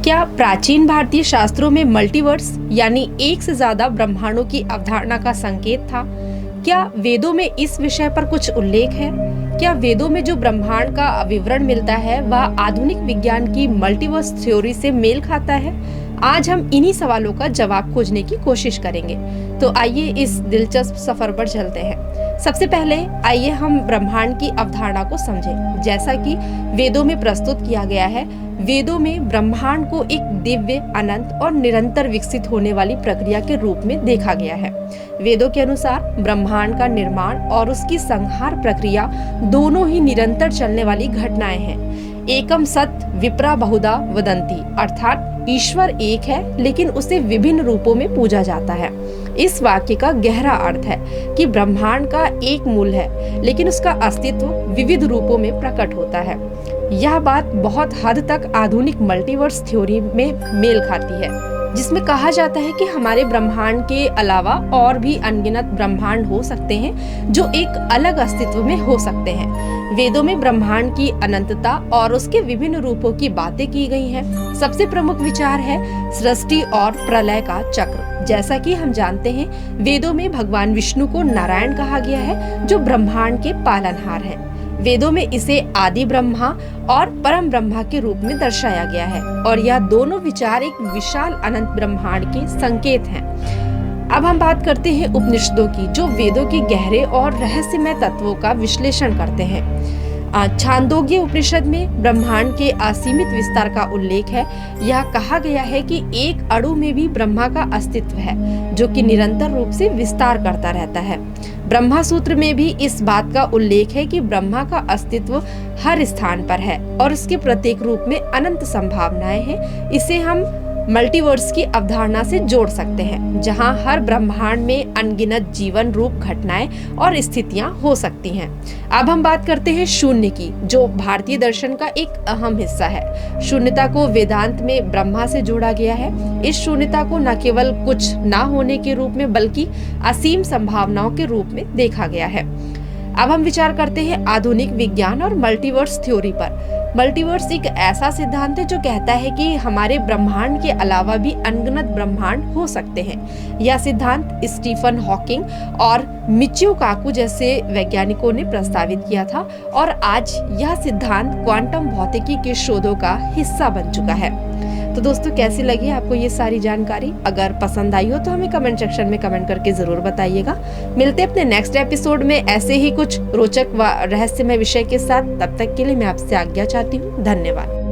क्या प्राचीन भारतीय शास्त्रों में मल्टीवर्स यानी एक से ज्यादा ब्रह्मांडों की अवधारणा का संकेत था? क्या वेदों में इस विषय पर कुछ उल्लेख है? क्या वेदों में जो ब्रह्मांड का विवरण मिलता है वह आधुनिक विज्ञान की मल्टीवर्स थ्योरी से मेल खाता है? आज हम इन्हीं सवालों का जवाब खोजने की कोशिश करेंगे। तो आइए इस दिलचस्प सफर पर चलते हैं। सबसे पहले आइए हम ब्रह्मांड की अवधारणा को समझें। जैसा कि वेदों में प्रस्तुत किया गया है, वेदों में ब्रह्मांड को एक दिव्य, अनंत और निरंतर विकसित होने वाली प्रक्रिया के रूप में देखा गया है। वेदों के अनुसार ब्रह्मांड का निर्माण और उसकी संहार प्रक्रिया दोनों ही निरंतर चलने वाली घटनाएं हैं। एकम सत विप्रा बहुधा वदंती, अर्थात ईश्वर एक है लेकिन उसे विभिन्न रूपों में पूजा जाता है। इस वाक्य का गहरा अर्थ है कि ब्रह्मांड का एक मूल है लेकिन उसका अस्तित्व विविध रूपों में प्रकट होता है। यह बात बहुत हद तक आधुनिक मल्टीवर्स थ्योरी में मेल खाती है, जिसमें कहा जाता है कि हमारे ब्रह्मांड के अलावा और भी अनगिनत ब्रह्मांड हो सकते हैं जो एक अलग अस्तित्व में हो सकते हैं। वेदों में ब्रह्मांड की अनंतता और उसके विभिन्न रूपों की बातें की गई हैं। सबसे प्रमुख विचार है सृष्टि और प्रलय का चक्र। जैसा कि हम जानते हैं, वेदों में भगवान विष्णु को नारायण कहा गया है जो ब्रह्मांड के पालनहार हैं। वेदों में इसे आदि ब्रह्मा और परम ब्रह्मा के रूप में दर्शाया गया है और यह दोनों विचार एक विशाल अनंत ब्रह्मांड के संकेत हैं। अब हम बात करते हैं उपनिषदों की, जो वेदों के गहरे और रहस्यमय तत्वों का विश्लेषण करते हैं। छांदोग्य उपनिषद में ब्रह्मांड के असीमित विस्तार का उल्लेख है। यह कहा गया है कि एक अणु में भी ब्रह्मा का अस्तित्व है जो कि निरंतर रूप से विस्तार करता रहता है। ब्रह्मा सूत्र में भी इस बात का उल्लेख है कि ब्रह्मा का अस्तित्व हर स्थान पर है और उसके प्रत्येक रूप में अनंत संभावनाएं हैं। इसे हम मल्टीवर्स की अवधारणा से जोड़ सकते हैं, जहां हर ब्रह्मांड में अनगिनत जीवन रूप घटनाएं और स्थितियां हो सकती हैं। अब हम बात करते हैं शून्य की, जो भारतीय दर्शन का एक अहम हिस्सा है। शून्यता को वेदांत में ब्रह्मा से जोड़ा गया है। इस शून्यता को न केवल कुछ ना होने के रूप में बल्कि असीम संभावनाओं के रूप में देखा गया है। अब हम विचार करते हैं आधुनिक विज्ञान और मल्टीवर्स थ्योरी पर। मल्टीवर्स एक ऐसा सिद्धांत है जो कहता है कि हमारे ब्रह्मांड के अलावा भी अनगिनत ब्रह्मांड हो सकते हैं। यह सिद्धांत स्टीफन हॉकिंग और मिचियो काकू जैसे वैज्ञानिकों ने प्रस्तावित किया था और आज यह सिद्धांत क्वांटम भौतिकी के शोधों का हिस्सा बन चुका है। तो दोस्तों, कैसी लगी आपको ये सारी जानकारी? अगर पसंद आई हो तो हमें कमेंट सेक्शन में कमेंट करके जरूर बताइएगा। मिलते हैं अपने नेक्स्ट एपिसोड में ऐसे ही कुछ रोचक व रहस्यमय विषय के साथ। तब तक के लिए मैं आपसे आज्ञा चाहती हूँ। धन्यवाद।